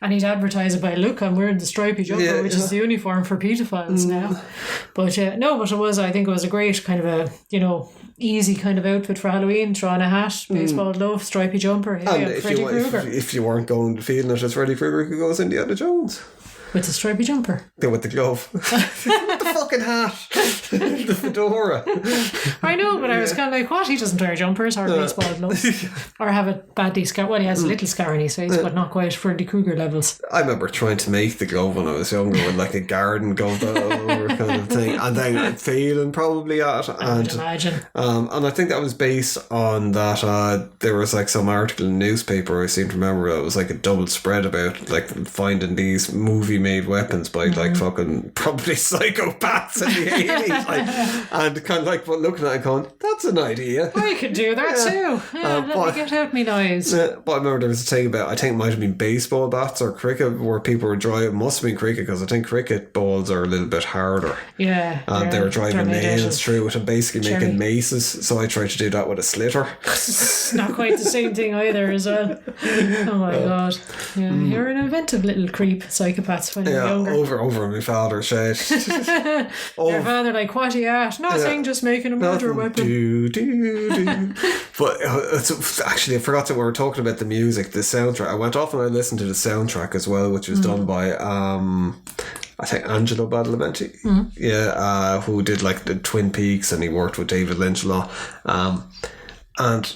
And he'd advertise it by, look, I'm wearing the stripy jumper, which is the uniform for paedophiles now. But I think it was a great kind of a, easy kind of outfit for Halloween. Throw on a hat, baseball glove, stripy jumper. And if you weren't feeling it as Freddy Krueger, you could go as Indiana Jones. With the stripy jumper. Yeah, with the glove. With the fucking hat. The fedora. I know, but I was kind of like, what? He doesn't wear jumpers or baseball gloves. Or have a badly scar. Well, he has a little scar on his face, but not quite Freddy Krueger levels. I remember trying to make the glove when I was younger with like a garden glove over kind of thing. And then failing probably at it. I would imagine. And I think that was based on that there was like some article in the newspaper, I seem to remember, it was like a double spread about like finding these movie made weapons by like fucking probably psychopaths in the 80s, like, and kind of like looking at it going, that's an idea, I could do that too. Let me get out me knives. But I remember there was a thing about, I think it might have been baseball bats or cricket, where people were driving, must have been cricket, because I think cricket balls are a little bit harder, and they were driving nails through it and basically making maces, so I tried to do that with a slitter. It's not quite the same thing either as well. Oh my god. You're an inventive little creep, psychopaths, when you're younger. over my father's shed. Your father like, what are you at? Nothing, just making a murder weapon. But actually I forgot that we were talking about the music, the soundtrack. I went off and I listened to the soundtrack as well, which was done by I think Angelo Badalamenti, who did like the Twin Peaks, and he worked with David Lynch a lot, and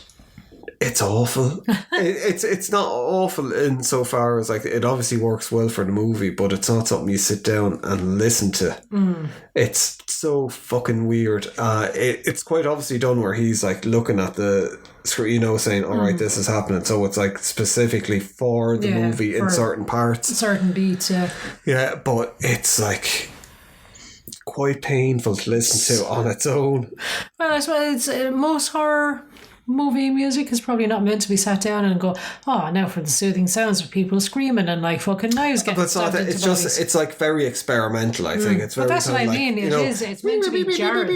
it's awful. It's not awful insofar as like it obviously works well for the movie, but it's not something you sit down and listen to. It's so fucking weird. It's quite obviously done where he's like looking at the screen, saying, all right, this is happening, so it's like specifically for the movie in certain parts, certain beats. But it's like quite painful to listen to on its own. Well, I suppose it's most horror movie music is probably not meant to be sat down and go, oh, now for the soothing sounds of people screaming and like fucking knives getting stabbed into bodies. Just, it's like very experimental, I think. It's very, but that's what I mean. It's meant to be jarring.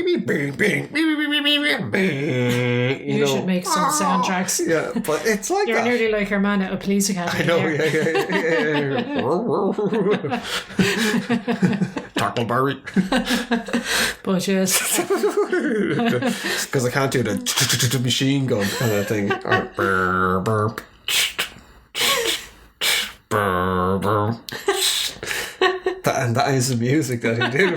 You should make some soundtracks. Yeah, but it's like you're nearly like your man at a police academy. I know, yeah. Tackleberry. But yes. Because I can't do the machine gun kind of thing. And that is the music that he did.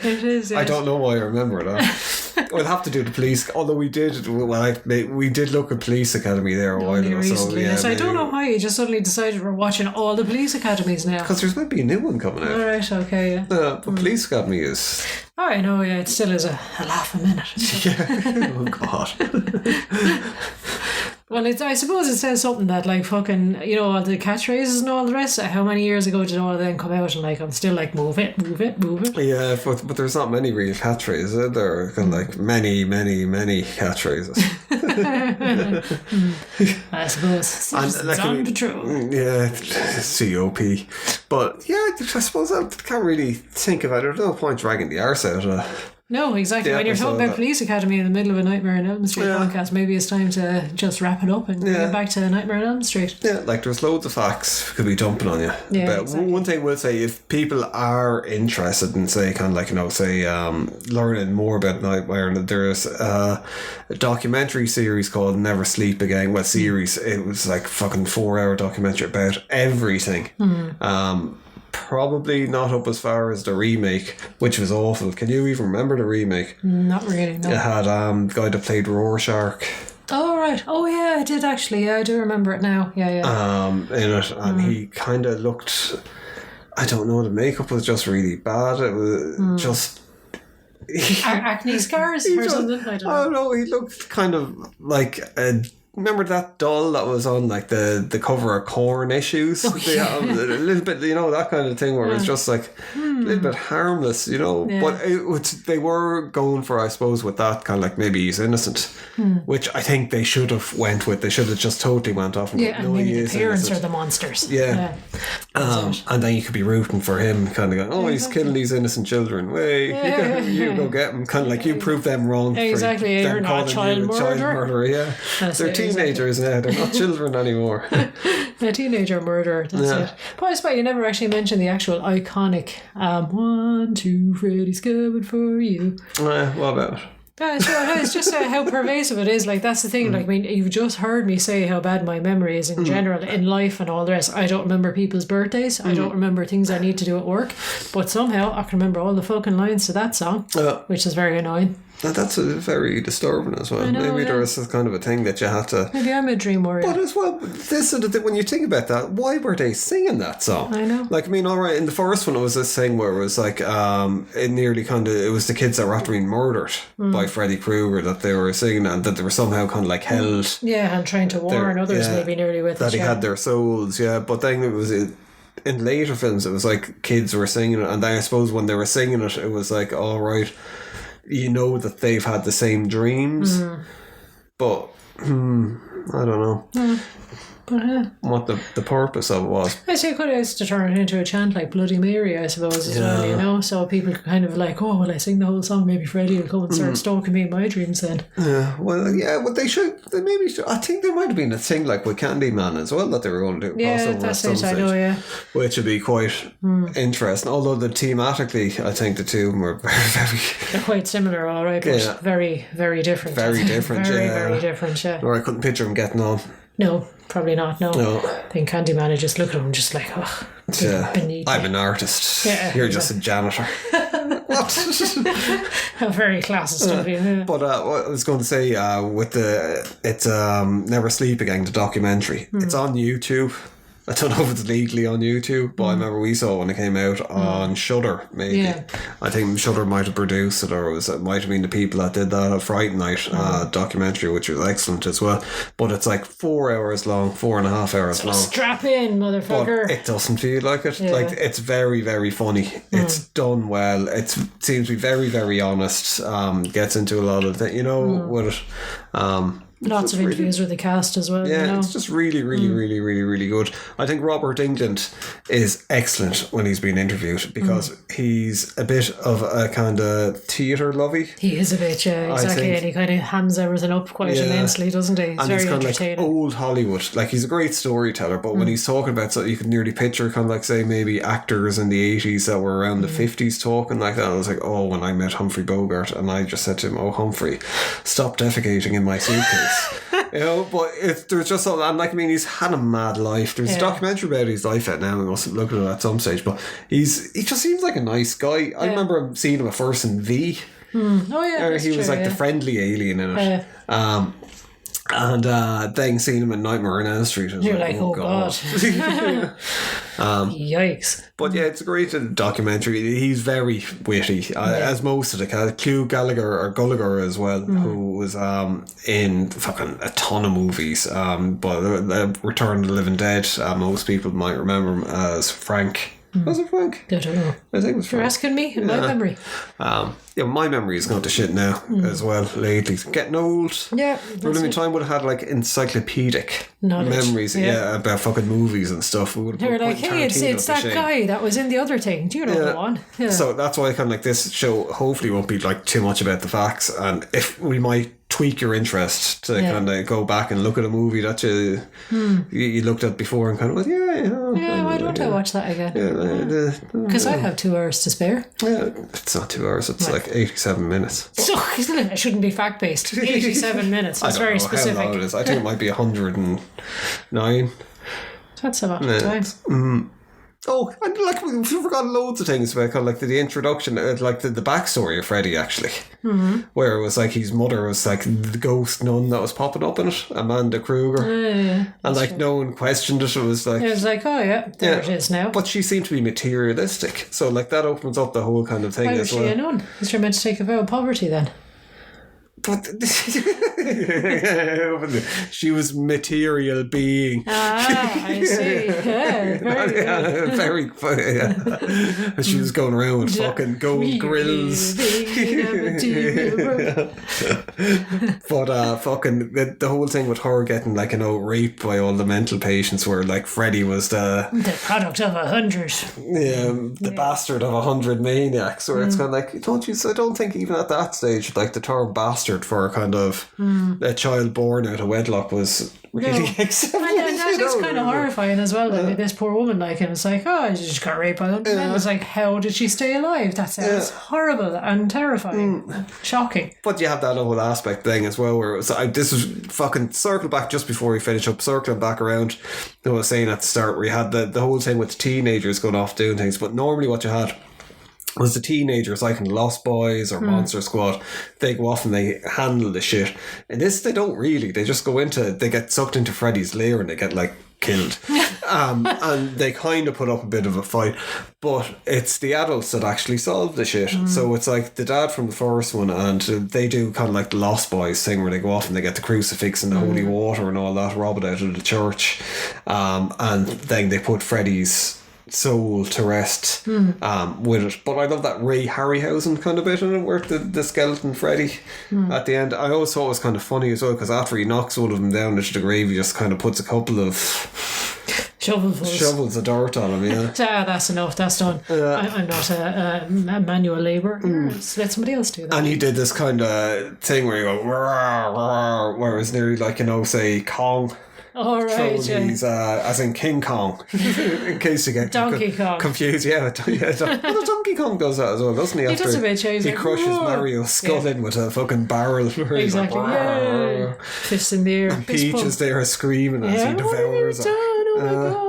It is. Yes. I don't know why I remember that. We'll have to do the police. Although we did look at Police Academy there a while ago. Recently, yes. I don't know why you just suddenly decided we're watching all the Police Academies now. Because there's maybe a new one coming out. All right, okay, yeah. But Police Academy is... Oh, I know, yeah. It still is a laugh a minute. Yeah. Oh, God. Well, I suppose it says something that, like, fucking, all the catchphrases and all the rest. How many years ago did all of them come out? And, like, I'm still like, move it, move it, move it. Yeah, but there's not many real catchphrases. There are kind of like many, many, many catchphrases. I suppose. Citizens on patrol. Yeah, COP. But, yeah, I suppose I can't really think about it. There's no point dragging the arse out of it. No, exactly. When you're talking about Police Academy in the middle of a Nightmare on Elm Street podcast, maybe it's time to just wrap it up and get back to Nightmare on Elm Street. Yeah, like there's loads of facts could be dumping on you. Yeah, but exactly. One thing we'll say, if people are interested in, say, kind of like, learning more about Nightmare, there's a documentary series called Never Sleep Again. It was like fucking 4-hour documentary about everything. probably not up as far as the remake, which was awful. Can you even remember the remake? Not really, no. It had the guy that played Rorschach. Oh, right. Oh, yeah, I did actually. Yeah, I do remember it now. Yeah. In it, and he kind of looked... I don't know, the makeup was just really bad. It was just... Acne scars or something? I don't know. Oh, no, he looked kind of like... remember that doll that was on like the cover of Corn issues? Oh, yeah. A little bit, that kind of thing where it's just like a little bit harmless, Yeah. But they were going for, I suppose, with that kind of like maybe he's innocent, which I think they should have went with. They should have just totally went off and and no, maybe he the is parents innocent. are the monsters. Yeah. And then you could be rooting for him, kind of going, he's killing these innocent children. Wait, you go get them. Kind of like you prove them wrong. Exactly, for you're them not calling you a child murderer. murderer. Yeah, they're teenagers now. They're not children anymore. A teenager murderer. That's it. But I suppose you never actually mentioned the actual iconic 1, 2, Freddy's coming for you. What about it? It's just how pervasive it is. Like, that's the thing. Like, I mean, you've just heard me say how bad my memory is in general in life and all the rest. I don't remember people's birthdays. I don't remember things I need to do at work. But somehow I can remember all the fucking lines to that song, which is very annoying. That's very disturbing as well. Maybe there is kind of a thing that you have to... Maybe I'm a dream warrior. But as well, when you think about that, why were they singing that song? I know. Like, I mean, all right, in the first one, it was this thing where it was like, it nearly kind of, it was the kids that were after being murdered by Freddy Krueger that they were singing, and that they were somehow kind of like held... Yeah, and trying to warn others maybe nearly with that he had their souls, but then it was... in later films, it was like kids were singing it, and then I suppose when they were singing it, it was like, all right, that they've had the same dreams, but I don't know what the purpose of it was. I say, could have to turn it into a chant like Bloody Mary, I suppose, as well, so people kind of like, oh, well, I sing the whole song, maybe Freddie will come and start stalking me in my dreams then. Well, they maybe should. I think there might have been a thing like with Candyman as well that they were going to do. Yeah, that's it, I know, which would be quite interesting, although thematically, I think the two of them were very, very... They're quite similar, all right, but very, very different. Very different, very different, Or I couldn't picture them getting on. No, probably not, no. I think Candyman would just look at him and just like, I'm an artist. You're just a janitor. What? Very classist of you. But what I was going to say, it's Never Sleep Again, the documentary. It's on YouTube. I don't know if it's legally on YouTube, but I remember we saw it when it came out on Shudder, maybe. Yeah. I think Shudder might have produced it, or it might have been the people that did that at Fright Night documentary, which was excellent as well. But it's like 4 hours long, 4.5 hours long. Strap in, motherfucker. But it doesn't feel like it. Yeah. Like, it's very, very funny. It's done well. It seems to be very, very honest. Gets into a lot of things, with it. Lots of interviews with the cast as well. Yeah, it's just really, really, really, really, really good. I think Robert Englund is excellent when he's being interviewed because he's a bit of a kind of theatre lovey. He is a bit, yeah, exactly. And he kind of hams everything up quite immensely, doesn't he? He's very kind entertaining. Of like old Hollywood. Like, he's a great storyteller, but when he's talking about you can nearly picture kind of like, say, maybe actors in the 80s that were around the 50s talking like that. I was like, when I met Humphrey Bogart, and I just said to him, Humphrey, stop defecating in my suitcase. But there's just something, and like, I mean, he's had a mad life. There's a documentary about his life out now. We must look at it at some stage. But he just seems like a nice guy. I remember seeing him at first in V. Oh yeah, he was like the friendly alien in it. And then seeing him in Nightmare on Elm Street. You're like, oh God. Yikes. But yeah, it's a great documentary. He's very witty, as most of the cast. Hugh Gallagher as well, who was in fucking a ton of movies. But Return of the Living Dead, most people might remember him as Frank. Was it Frank? I don't know. I think it was Frank. You're asking me in my memory. My memory is going to shit now as well lately. Getting old. Yeah. Remember the time would have had like encyclopedic memories about fucking movies and stuff. They're like, hey, it's that guy that was in the other thing. Do you know the one? Yeah. So that's why kind of like this show hopefully won't be like too much about the facts, and if we might tweak your interest to kind of go back and look at a movie that you looked at before and kind of went, why don't I watch that again? Because I have 2 hours to spare. Yeah, it's not 2 hours, it's like 87 minutes. So it shouldn't be fact based. 87 minutes. That's very specific. How long it is. I think it might be 109. That's a lot of time. Oh, and like we forgot loads of things about kind of like the introduction, like the backstory of Freddy actually, where it was like his mother was like the ghost nun that was popping up in it, Amanda Kruger, and like no one questioned it. It was like oh yeah, there it is now. But she seemed to be materialistic, so like that opens up the whole kind of thing. Why was she a nun? Is she meant to take a vow of poverty then? But she was material being. I see. Yeah, very good. She was going around with fucking gold grills. But fucking the whole thing with her getting like raped by all the mental patients, where like Freddy was the product of 100. The bastard of 100 maniacs. Where it's kind of like, I don't think even at that stage like the term bastard for a kind of a child born out of wedlock was really accepted. And that is kind of horrifying as well. Like this poor woman, like, and it's like, oh, she just got raped by them. And it's like, how did she stay alive? That sounds horrible and terrifying, shocking. But you have that whole aspect thing as well, where it was, this was fucking circle back just before we finish up, circling back around. I was saying at the start, where you had the whole thing with the teenagers going off doing things, but normally what you had was the teenagers, like in Lost Boys or Monster Squad, they go off and they handle the shit. In this, they don't really. They just they get sucked into Freddy's lair and they get like killed. And they kind of put up a bit of a fight, but it's the adults that actually solve the shit. So it's like the dad from the first one, and they do kind of like the Lost Boys thing, where they go off and they get the crucifix and the holy water and all that, rob it out of the church, and then they put Freddy's soul to rest with it. But I love that Ray Harryhausen kind of bit in it, where the skeleton Freddy at the end. I always thought it was kind of funny as well, because after he knocks one of them down into the grave, he just kind of puts a couple of shovels of dirt on him. That's enough, that's done. I'm not a manual labour. Let somebody else do that. And he did this kind of thing where you go rawr, rawr, where it's nearly like, say Kong. Oh, right, He's, as in King Kong, in case you get Donkey Kong confused. Donkey Kong does that as well, doesn't he? He does a bit. He crushes Mario's skull in with a fucking barrel. Exactly. Like, fists in the air. And Peach is there screaming as he devours her. Oh my god.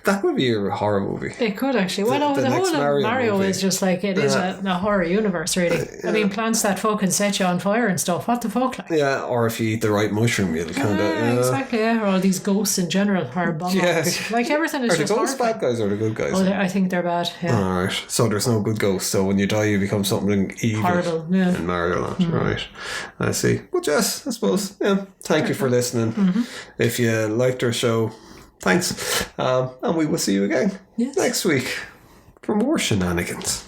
That would be a horror movie. It could actually. Well, the whole of Mario is just like, it is a horror universe, really. I mean, plants that fucking set you on fire and stuff. What the fuck? Like? Yeah, or if you eat the right mushroom, you'll kind of. Exactly, yeah. Or all these ghosts in general are bombs. Like everything is just. Are the ghosts bad guys or the good guys? Oh, I think they're bad, yeah. Alright, so there's no good ghosts. So when you die, you become something evil. Horrible, yeah. In Mario Land, right. I see. Well, Jess, I suppose, thank you for listening. If you liked our show, thanks. And we will see you again next week for more shenanigans.